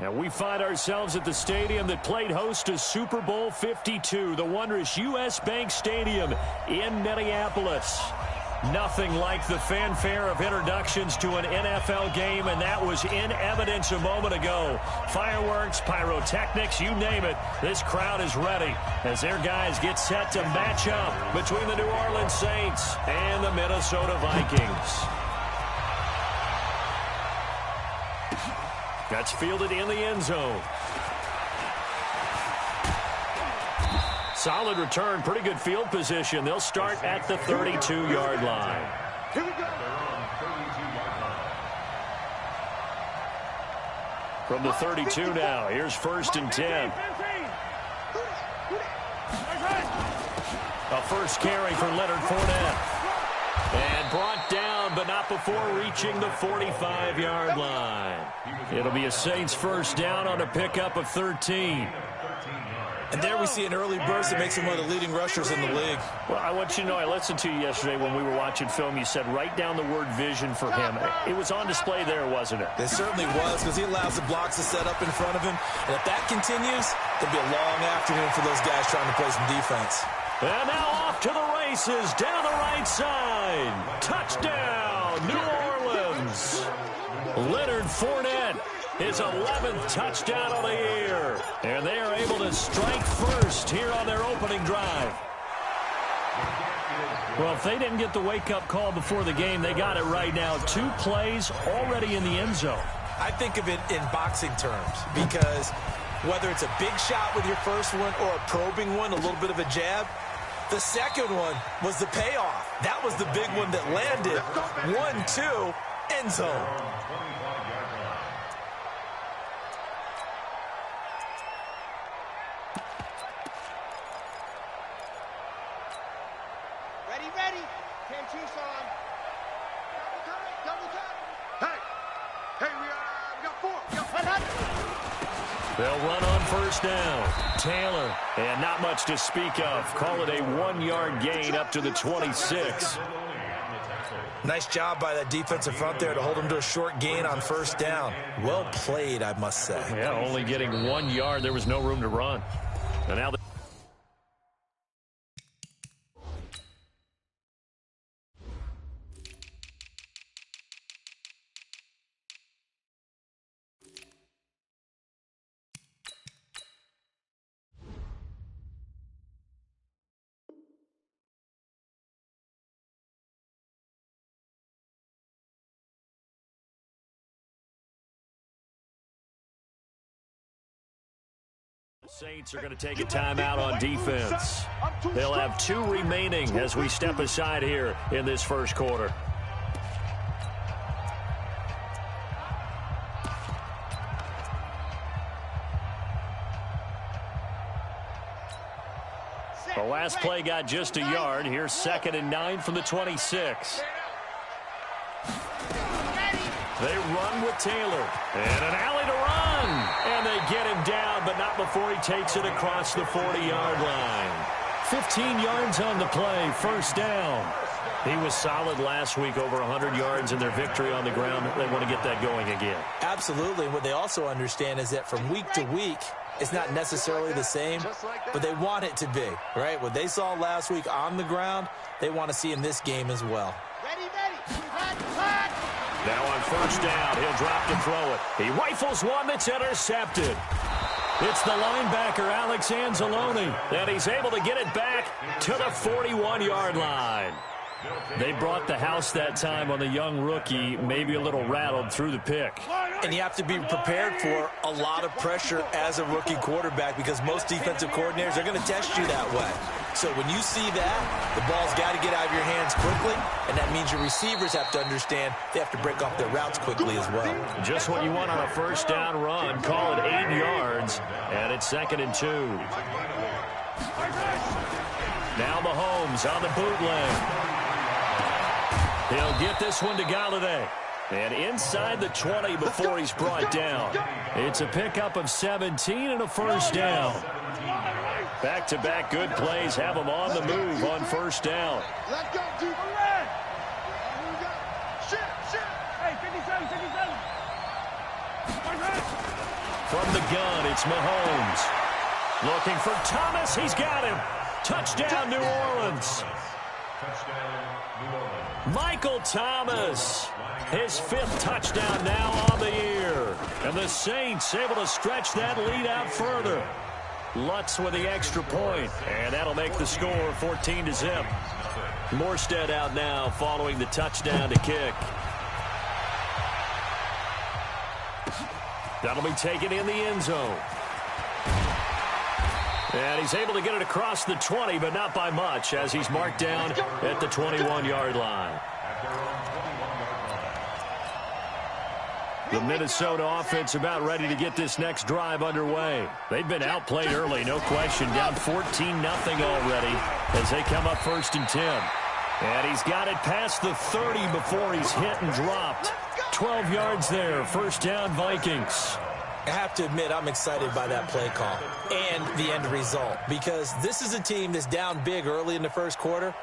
And we find ourselves at the stadium that played host to Super Bowl 52, the wondrous U.S. Bank Stadium in Minneapolis. Nothing like the fanfare of introductions to an NFL game, and that was in evidence a moment ago. Fireworks, pyrotechnics, you name it. This crowd is ready as their guys get set to match up between the New Orleans Saints and the Minnesota Vikings. That's fielded in the end zone. Solid return, pretty good field position. They'll start at the 32-yard line. Here we go. From the 32 now, here's 1st and 10. A first carry for Leonard Fournette. And brought down, but not before reaching the 45-yard line. It'll be a Saints first down on a pickup of 13. And there we see an early burst that makes him one of the leading rushers in the league. Well, I want you to know, I listened to you yesterday when we were watching film. You said write down the word vision for him. It was on display there, wasn't it? It certainly was, because he allows the blocks to set up in front of him. And if that continues, it'll be a long afternoon for those guys trying to play some defense. And now off to the races, down the right side. Touchdown, New Orleans. Leonard Fournette, his 11th touchdown of the year. And they are able to strike first here on their opening drive. Well, if they didn't get the wake-up call before the game, they got it right now. 2 plays already in the end zone. I think of it in boxing terms, because whether it's a big shot with your first one or a probing one, a little bit of a jab, the second one was the payoff. That was the big one that landed. 1-2, end zone. Ready. 10-2 on. Double time. Hey, we got 4. We got 100. They'll run on first down. Taylor, and not much to speak of. Call it a 1-yard gain up to the 26. Nice job by that defensive front there to hold him to a short gain on first down. Well played, I must say. Yeah, only getting 1 yard. There was no room to run. And now Saints are going to take a timeout on defense. They'll have 2 remaining as we step aside here in this first quarter. The last play got just a yard. Here's 2nd and 9 from the 26. They run with Taylor. And an alley to run. And they get him down, but not before he takes it across the 40-yard line. 15 yards on the play, first down. He was solid last week, over 100 yards in their victory on the ground. They want to get that going again. Absolutely. What they also understand is that from week to week, it's not necessarily the same, but they want it to be, right? What they saw last week on the ground, they want to see in this game as well. Ready. Now on first down, he'll drop to throw it. He rifles one that's intercepted. It's the linebacker, Alex Anzalone, and he's able to get it back to the 41-yard line. They brought the house that time on the young rookie, maybe a little rattled through the pick. And you have to be prepared for a lot of pressure as a rookie quarterback, because most defensive coordinators are going to test you that way. So when you see that, the ball's got to get out of your hands quickly, and that means your receivers have to understand they have to break off their routes quickly as well. Just what you want on a first down run. Call it 8 yards, and it's 2nd and 2. Now Mahomes on the bootleg. He'll get this one to Galladay. And inside the 20 before he's brought down. It's a pickup of 17 and a first down. Back-to-back good plays have him on the move on first down. Let's go, dude. Shit. Hey, 57. From the gun, it's Mahomes. Looking for Thomas. He's got him. Touchdown, New Orleans. Michael Thomas, his 5th touchdown now on the year. And the Saints able to stretch that lead out further. Lutz with the extra point, and that'll make the score 14-0. Morstead out now following the touchdown to kick. That'll be taken in the end zone. And he's able to get it across the 20, but not by much, as he's marked down at the 21-yard line. The Minnesota offense about ready to get this next drive underway. They've been outplayed early, no question. Down 14-0 already as they come up 1st and 10. And he's got it past the 30 before he's hit and dropped. 12 yards there. 1st down, Vikings. I have to admit, I'm excited by that play call and the end result, because this is a team that's down big early in the first quarter,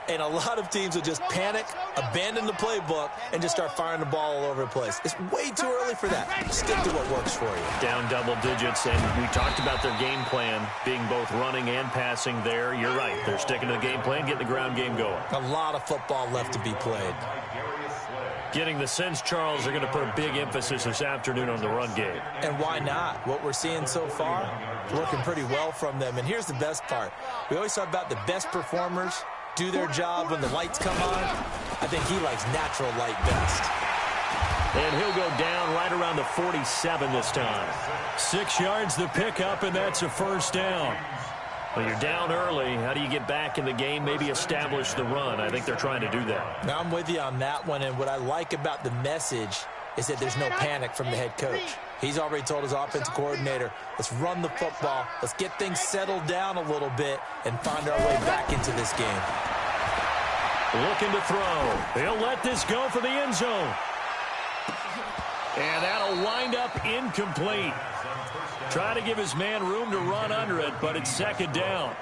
and a lot of teams will just panic, abandon the playbook, and just start firing the ball all over the place. It's way too early for that. Stick to what works for you. Down double digits, and we talked about their game plan being both running and passing there. You're right. They're sticking to the game plan, getting the ground game going. A lot of football left to be played. Getting the sense, Charles, they're going to put a big emphasis this afternoon on the run game. And why not? What we're seeing so far, working pretty well from them. And here's the best part. We always talk about the best performers do their job when the lights come on. I think he likes natural light best. And he'll go down right around the 47 this time. 6 yards the pickup, and that's a 1st down. Well, you're down early. How do you get back in the game, maybe establish the run? I think they're trying to do that. Now, I'm with you on that one, and what I like about the message is that there's no panic from the head coach. He's already told his offensive coordinator, let's run the football, let's get things settled down a little bit and find our way back into this game. Looking to throw. He'll let this go for the end zone. And that'll wind up incomplete. Try to give his man room to run under it, but it's 2nd down.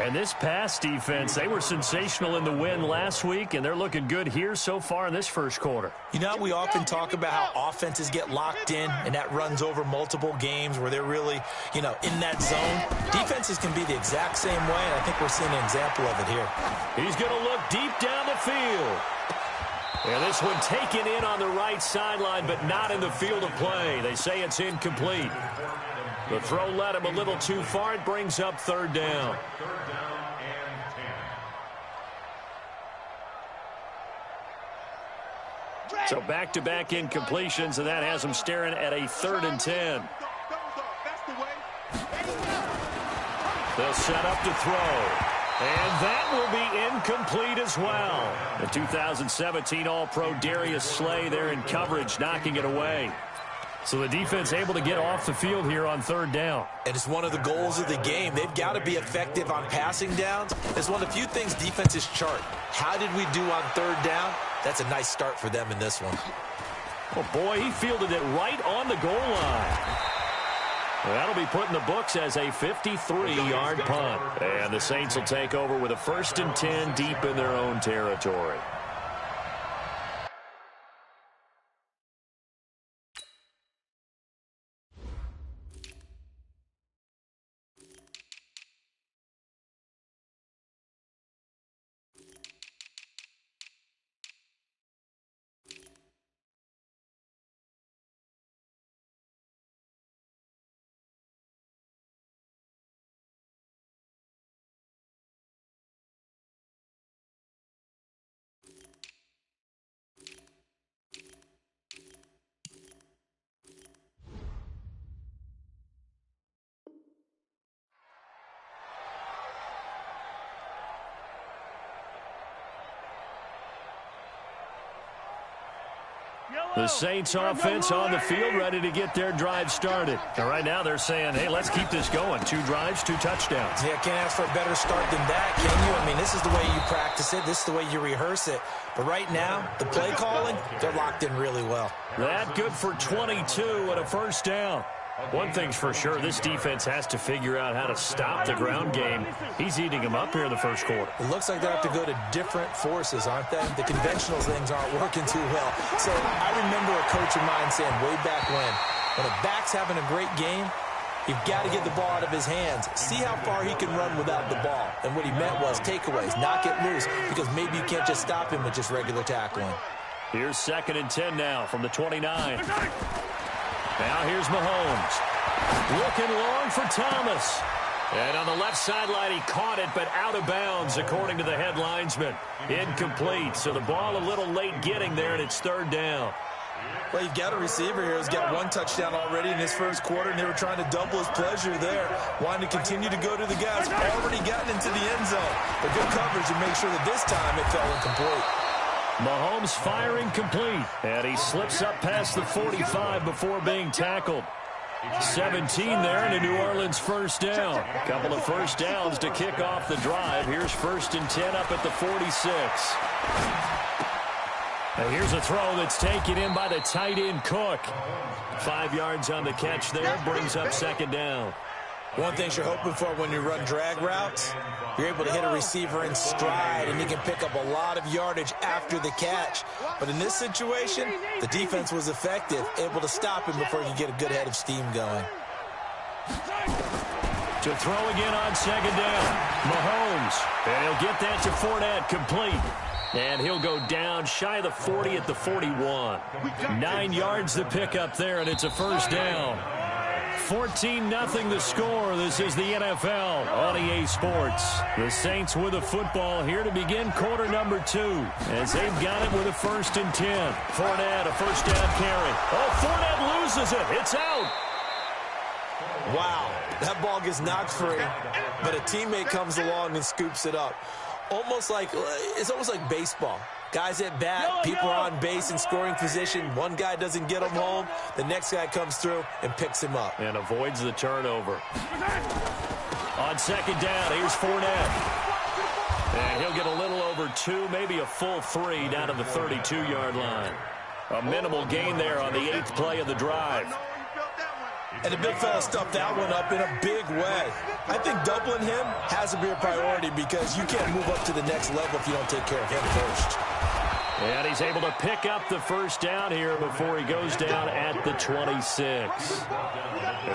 And this pass defense, they were sensational in the win last week, and they're looking good here so far in this first quarter. You know, we often talk about how offenses get locked in, and that runs over multiple games where they're really, in that zone. Defenses can be the exact same way, and I think we're seeing an example of it here. He's going to look deep down the field. And this one taken in on the right sideline, but not in the field of play. They say it's incomplete. The throw led him a little too far. It brings up 3rd down. So back-to-back incompletions, and that has him staring at a 3rd and 10. They'll set up to throw. And that will be incomplete as well. The 2017 All-Pro Darius Slay there in coverage, knocking it away. So the defense able to get off the field here on 3rd down. And it's one of the goals of the game. They've got to be effective on passing downs. It's one of the few things defenses chart. How did we do on 3rd down? That's a nice start for them in this one. Oh, boy, he fielded it right on the goal line. That'll be put in the books as a 53-yard punt. And the Saints will take over with a 1st and 10 deep in their own territory. The Saints offense on the field, ready to get their drive started. And right now they're saying, hey, let's keep this going. 2 drives, 2 touchdowns. Yeah, can't ask for a better start than that, can you? I mean, this is the way you practice it. This is the way you rehearse it. But right now, the play calling, they're locked in really well. That good for 22 and a 1st down. One thing's for sure, this defense has to figure out how to stop the ground game. He's eating them up here in the first quarter. It looks like they have to go to different forces, aren't they? The conventional things aren't working too well. So I remember a coach of mine saying way back when, When a back's having a great game, you've got to get the ball out of his hands. See how far he can run without the ball. And what he meant was takeaways, knock it loose, because maybe you can't just stop him with just regular tackling. Here's 2nd and 10 now from the 29. Now here's Mahomes. Looking long for Thomas. And on the left sideline, he caught it, but out of bounds, according to the head linesman. Incomplete. So the ball a little late getting there, and it's 3rd down. Well, you've got a receiver here who's got 1 touchdown already in his first quarter, and they were trying to double his pleasure there. Wanting to continue to go to the guys. Already gotten into the end zone. But good coverage to make sure that this time it fell incomplete. Mahomes firing complete, and he slips up past the 45 before being tackled. 17 there, and a New Orleans first down. A couple of first downs to kick off the drive. Here's 1st and 10 up at the 46. And here's a throw that's taken in by the tight end Cook. 5 yards on the catch there, brings up 2nd down. One thing you're hoping for when you run drag routes, you're able to hit a receiver in stride, and he can pick up a lot of yardage after the catch. But in this situation, the defense was effective, able to stop him before he could get a good head of steam going. To throw again on 2nd down, Mahomes. And he'll get that to Fournette, complete. And he'll go down shy of the 40 at the 41. 9 yards to pick up there, and it's a first down. 14-0 the score. This is the NFL on EA Sports. The Saints with a football here to begin quarter number 2, as they've got it with a 1st and 10. Fournette, a first down carry. Oh, Fournette loses it. It's out. Wow, that ball gets knocked free, but a teammate comes along and scoops it up. It's almost like baseball. Guys at bat, people are on base in scoring position. One guy doesn't get him home. The next guy comes through and picks him up. And avoids the turnover. On 2nd down, here's Fournette. And he'll get a little over 2, maybe a full 3 down to the 32-yard line. A minimal gain there on the 8th play of the drive. And the big fella stuffed that one up in a big way. I think doubling him has to be a priority because you can't move up to the next level if you don't take care of him first. And he's able to pick up the first down here before he goes down at the 26.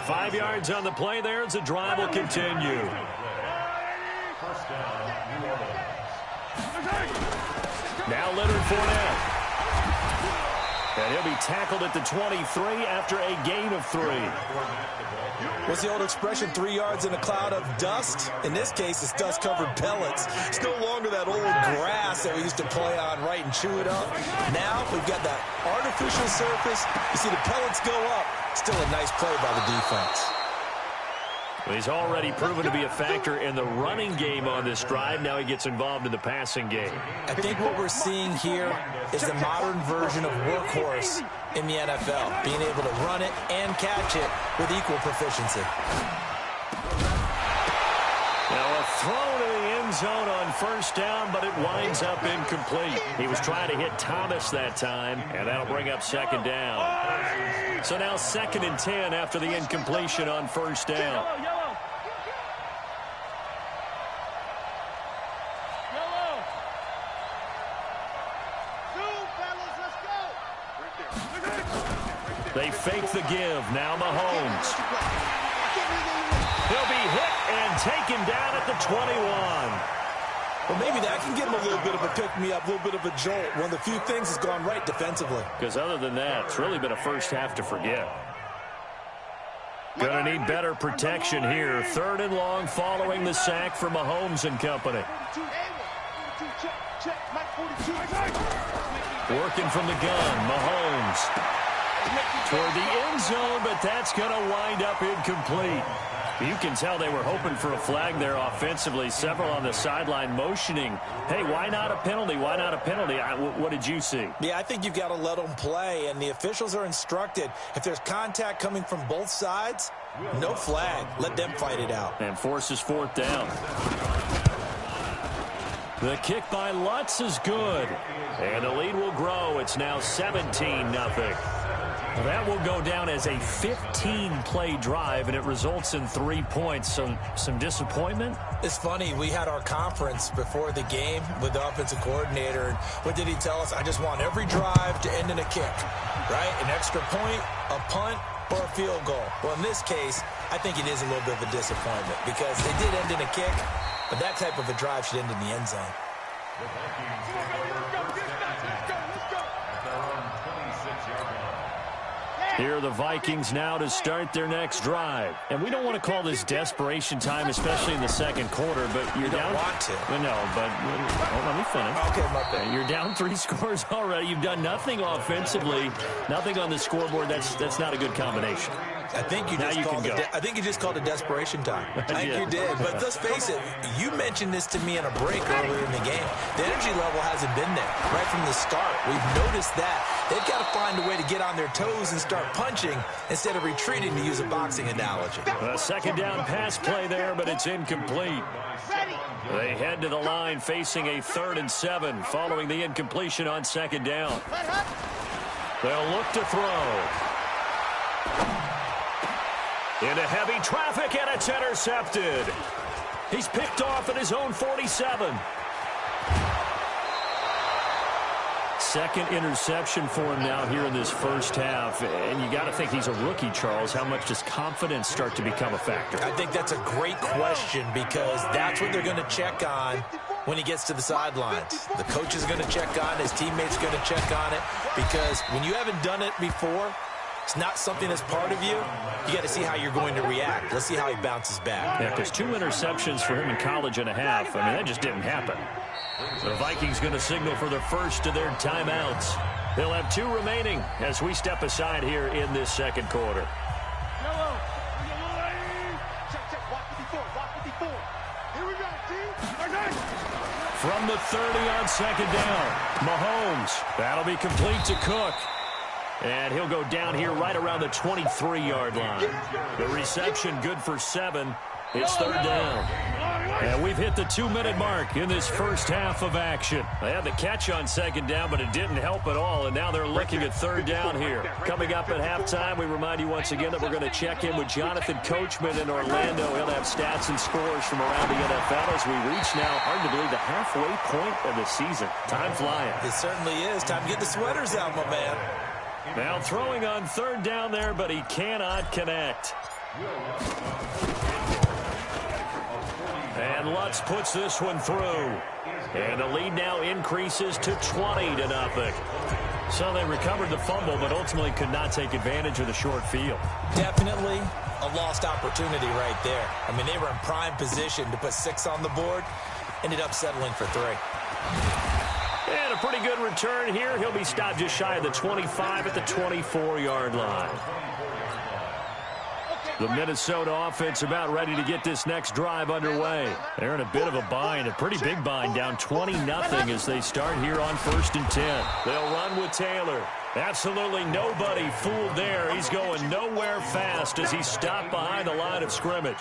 5 yards on the play there as the drive will continue. Now Leonard Fournette. And he'll be tackled at the 23 after a gain of 3. What's the old expression, 3 yards in a cloud of dust? In this case, it's dust-covered pellets. It's no longer that old grass that we used to play on, right, and chew it up. Now we've got that artificial surface. You see the pellets go up. Still a nice play by the defense. Well, he's already proven to be a factor in the running game on this drive. Now he gets involved in the passing game. I think what we're seeing here is the modern version of workhorse in the NFL, being able to run it and catch it with equal proficiency. Now a throw to the end zone on first down, but it winds up incomplete. He was trying to hit Thomas that time, and that'll bring up 2nd down. So now 2nd and 10 after the incompletion on first down. They fake the give. Now Mahomes. He'll be hit and taken down at the 21. Well, maybe that can give him a little bit of a pick-me-up, a little bit of a jolt. One of the few things that's gone right defensively. Because other than that, it's really been a first half to forget. Going to need better protection here. 3rd and long following the sack for Mahomes and company. Working from the gun, Mahomes. Toward the end zone, but that's going to wind up incomplete. You can tell they were hoping for a flag there offensively. Several on the sideline motioning, hey, why not a penalty? Why not a penalty? What did you see? Yeah, I think you've got to let them play, and the officials are instructed. If there's contact coming from both sides, no flag. Let them fight it out. And forces 4th down. The kick by Lutz is good. And the lead will grow. It's now 17-0. Well, that will go down as a 15-play drive, and it results in 3 points. So some disappointment? It's funny. We had our conference before the game with the offensive coordinator. And what did he tell us? I just want every drive to end in a kick, right? An extra point, a punt, or a field goal. Well, in this case, I think it is a little bit of a disappointment because it did end in a kick, but that type of a drive should end in the end zone. Here are the Vikings now to start their next drive. And we don't want to call this desperation time, especially in the second quarter, but you're down. You don't want to. No, but let me finish. Okay, my bad. You're down 3 scores already. You've done nothing offensively, nothing on the scoreboard. That's not a good combination. I think you just called it desperation time. I think you did. But let's face it, you mentioned this to me in a break earlier in the game. The energy level hasn't been there right from the start. We've noticed that. They've got to find a way to get on their toes and start punching instead of retreating, to use a boxing analogy. A second down pass play there, but it's incomplete. They head to the line facing a 3rd and 7 following the incompletion on second down. They'll look to throw. Into heavy traffic, and it's intercepted. He's picked off at his own 47. Second interception for him now here in this first half. And you got to think he's a rookie, Charles. How much does confidence start to become a factor? I think that's a great question because that's what they're going to check on when he gets to the sidelines. The coach is going to check on it. His teammates are going to check on it because when you haven't done it before, it's not something that's part of you. You got to see how you're going to react. Let's see how he bounces back. Yeah, because 2 interceptions for him in college and a half. I mean, that just didn't happen. The Vikings going to signal for the first of their timeouts. They'll have 2 remaining as we step aside here in this second quarter. From the 30 on second down, Mahomes. That'll be complete to Cook. And he'll go down here right around the 23-yard line. The reception good for 7. It's 3rd down. And we've hit the 2-minute mark in this first half of action. They had the catch on second down, but it didn't help at all. And now they're looking at 3rd down here. Coming up at halftime, we remind you once again that we're going to check in with Jonathan Coachman in Orlando. He'll have stats and scores from around the NFL as we reach now, hard to believe, the halfway point of the season. Time flying. It certainly is. Time to get the sweaters out, my man. Now throwing on 3rd down there, but he cannot connect. And Lutz puts this one through. And the lead now increases to 20-0. So they recovered the fumble, but ultimately could not take advantage of the short field. Definitely a lost opportunity right there. I mean, they were in prime position to put 6 on the board. Ended up settling for 3. And a pretty good return here. He'll be stopped just shy of the 25 at the 24-yard line. The Minnesota offense about ready to get this next drive underway. They're in a bit of a bind, a pretty big bind, down 20-0 as they start here on 1st and 10. They'll run with Taylor. Absolutely nobody fooled there. He's going nowhere fast as he's stopped behind the line of scrimmage.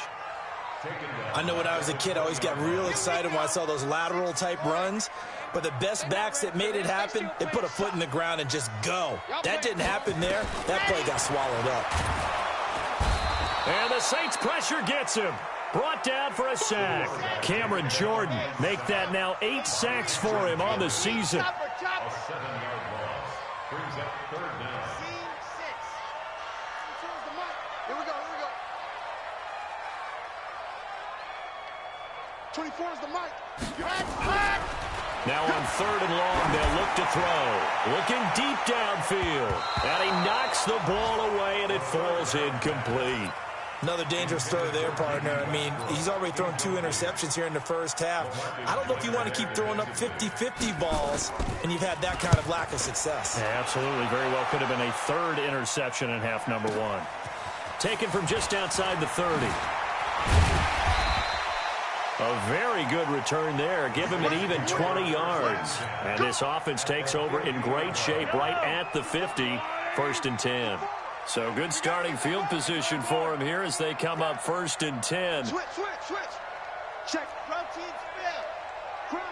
I know when I was a kid, I always got real excited when I saw those lateral-type runs. But the best backs that made it happen, they put a foot in the ground and just go. That didn't happen there. That play got swallowed up. And the Saints pressure gets him. Brought down for a sack. Cameron Jordan make that now 8 sacks for him on the season. A 7-yard loss. Brings up 3rd down. Scene 6. Here we go. 24 is the mic. Now on 3rd and long, they'll look to throw. Looking deep downfield. And he knocks the ball away, and it falls incomplete. Another dangerous throw there, partner. I mean, he's already thrown 2 interceptions here in the first half. I don't know if you want to keep throwing up 50-50 balls, and you've had that kind of lack of success. Yeah, absolutely. Very well could have been a 3rd interception in half number 1. Taken from just outside the 30. A very good return there. Give him an even 20 yards. And this offense takes over in great shape right at the 50. 1st and 10. So good starting field position for him here as they come up 1st and 10. Switch. Check. Protein spell. Crunch.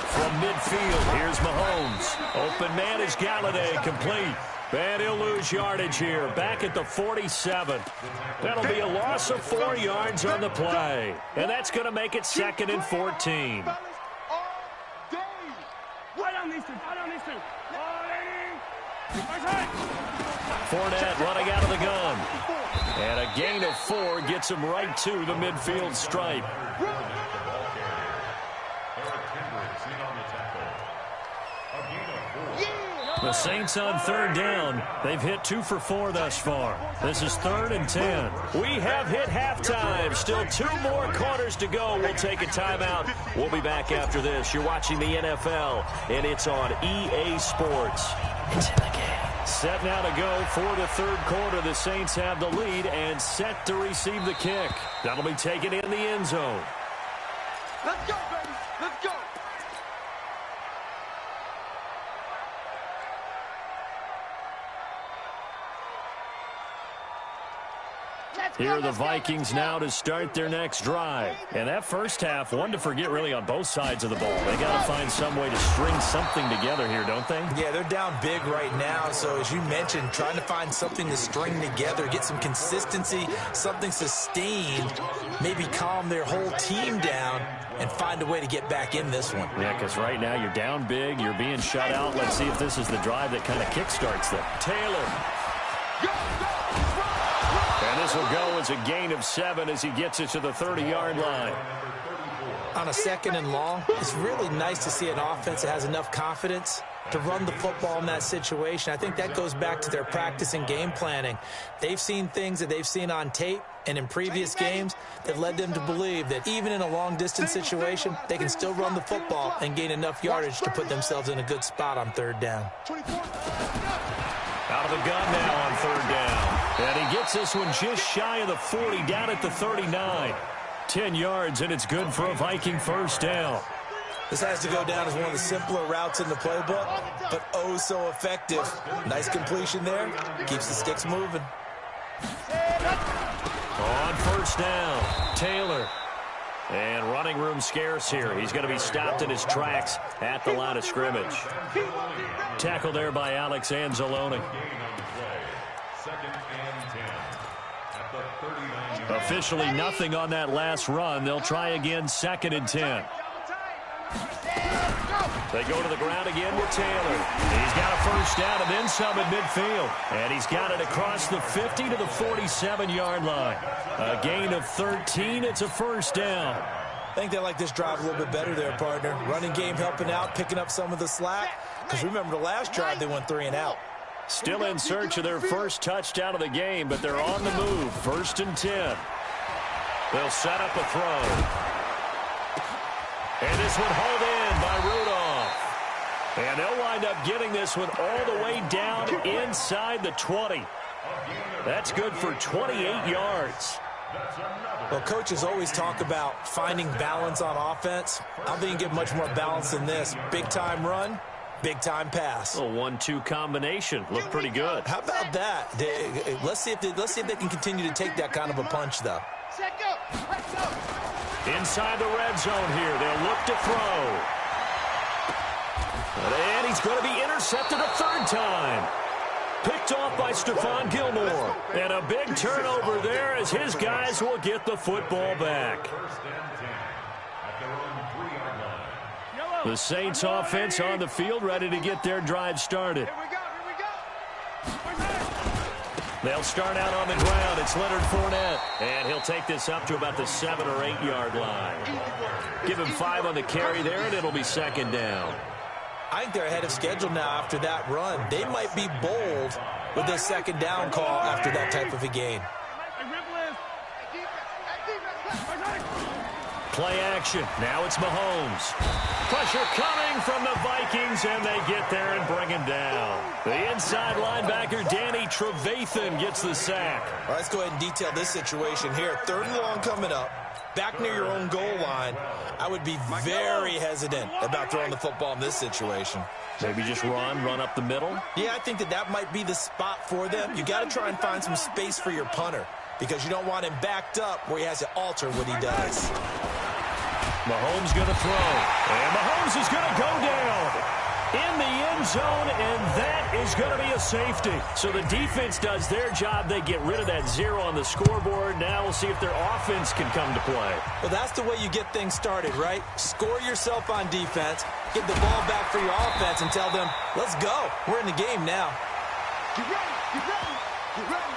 From midfield, here's Mahomes. Open man is Galladay, complete. And he'll lose yardage here, back at the 47. That'll be a loss of 4 yards on the play. And that's going to make it 2nd and 14. Right on these 2 Fournette running out of the gun. And a gain of 4 gets him right to the midfield stripe. The Saints on 3rd down. They've hit 2 for 4 thus far. This is 3rd and 10. We have hit halftime. Still 2 more quarters to go. We'll take a timeout. We'll be back after this. You're watching the NFL, and it's on EA Sports. It's in the game. Set now to go for the 3rd quarter. The Saints have the lead and set to receive the kick. That'll be taken in the end zone. Let's go, baby. Let's go. Here are the Vikings now to start their next drive. And that first half, one to forget really on both sides of the ball. They got to find some way to string something together here, don't they? Yeah, they're down big right now. So as you mentioned, trying to find something to string together, get some consistency, something sustained, maybe calm their whole team down and find a way to get back in this one. Yeah, because right now you're down big, you're being shut out. Let's see if this is the drive that kind of kickstarts them. Taylor. And this will go as a gain of 7 as he gets it to the 30-yard line. On a 2nd and long, it's really nice to see an offense that has enough confidence to run the football in that situation. I think that goes back to their practice and game planning. They've seen things that they've seen on tape and in previous games that led them to believe that even in a long-distance situation, they can still run the football and gain enough yardage to put themselves in a good spot on 3rd down. Out of the gun now on 3rd down. And he gets this one just shy of the 40, down at the 39. 10 yards, and it's good for a Viking first down. This has to go down as one of the simpler routes in the playbook, but oh so effective. Nice completion there. Keeps the sticks moving. On 1st down, Taylor. And running room scarce here. He's going to be stopped in his tracks at the line of scrimmage. Tackle there by Alex Anzalone. Officially nothing on that last run. They'll try again, 2nd and 10. They go to the ground again with Taylor. He's got a first down and then some at midfield. And he's got it across the 50 to the 47-yard line. A gain of 13. It's a first down. I think they like this drive a little bit better there, partner. Running game helping out, picking up some of the slack. Because remember, the last drive they went 3 and out. Still in search of their first touchdown of the game, but they're on the move. 1st and 10. They'll set up a throw. And this one hauled in by Rudolph. And they'll wind up getting this one all the way down inside the 20. That's good for 28 yards. Well, coaches always talk about finding balance on offense. I don't think you can get much more balance than this. Big-time run, big-time pass. A 1-2 combination. Looked pretty good. How about that? Let's see if they can continue to take that kind of a punch, though. Inside the red zone here. They'll look to throw. And he's going to be intercepted a 3rd time. Picked off by Stephon Gilmore. And a big turnover there as his guys will get the football back. The Saints offense on the field ready to get their drive started. They'll start out on the ground. It's Leonard Fournette. And he'll take this up to about the 7 or 8 yard line. Give him 5 on the carry there, and it'll be 2nd down. I think they're ahead of schedule now after that run. They might be bold with this 2nd down call after that type of a gain. Play action. Now it's Mahomes. Pressure coming from the Vikings, and they get there and bring him down. The inside linebacker, Danny Trevathan, gets the sack. All right, let's go ahead and detail this situation here. 3rd and long coming up. Back near your own goal line. I would be very hesitant about throwing the football in this situation. Maybe just run up the middle? Yeah, I think that might be the spot for them. You got to try and find some space for your punter because you don't want him backed up where he has to alter what he does. Mahomes going to throw. And Mahomes is going to go down. in the end zone, and that is going to be a safety. So the defense does their job. They get rid of that 0 on the scoreboard. Now we'll see if their offense can come to play. Well, that's the way you get things started, right? Score yourself on defense, get the ball back for your offense, and tell them, let's go. We're in the game now. Get ready, get ready, get ready.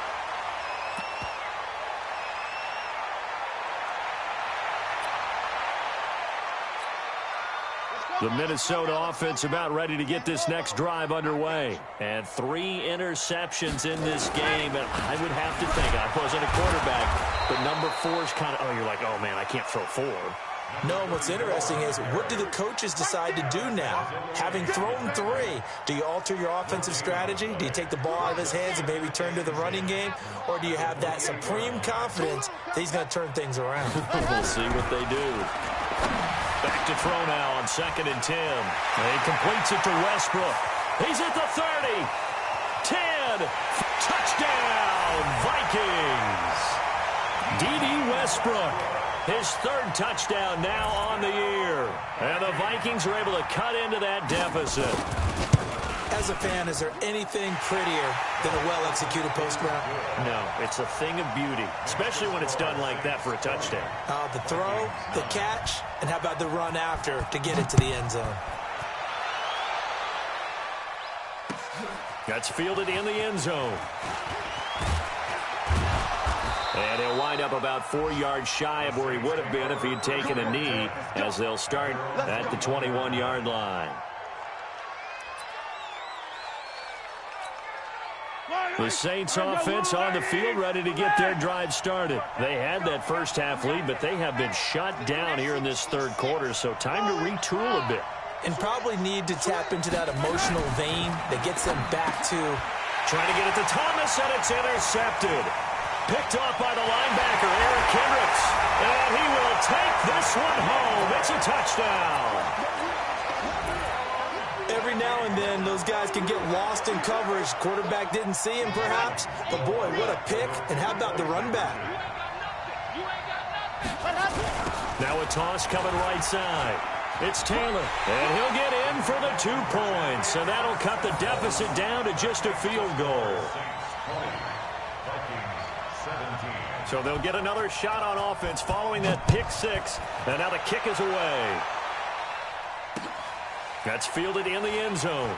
The Minnesota offense about ready to get this next drive underway. And 3 interceptions in this game. And I would have to think, I wasn't a quarterback, but number 4 is kind of, oh, you're like, oh, man, I can't throw 4. No, what's interesting is, what do the coaches decide to do now? Having thrown 3, do you alter your offensive strategy? Do you take the ball out of his hands and maybe turn to the running game? Or do you have that supreme confidence that he's going to turn things around? We'll see what they do. Back to throw now on 2nd and 10. He completes it to Westbrook. He's at the 30. 10. Touchdown, Vikings. D.D. Westbrook. His 3rd touchdown now on the year. And the Vikings are able to cut into that deficit. As a fan, is there anything prettier than a well-executed post route? No, it's a thing of beauty, especially when it's done like that for a touchdown. The throw, the catch, and how about the run after to get it to the end zone? That's fielded in the end zone. And he'll wind up about 4 yards shy of where he would have been if he'd taken a knee, as they'll start at the 21-yard line. The Saints offense on the field ready to get their drive started. They had that first half lead, but they have been shut down here in this 3rd quarter, so time to retool a bit. And probably need to tap into that emotional vein that gets them back to... Trying to get it to Thomas, and it's intercepted. Picked off by the linebacker, Eric Kendricks. And he will take this one home. It's a touchdown. Every now and then, those guys can get lost in coverage. Quarterback didn't see him, perhaps. But, boy, what a pick. And how about the run back? Now a toss coming right side. It's Taylor. And he'll get in for the 2 points. And that'll cut the deficit down to just a field goal. So they'll get another shot on offense following that pick 6. And now the kick is away. That's fielded in the end zone.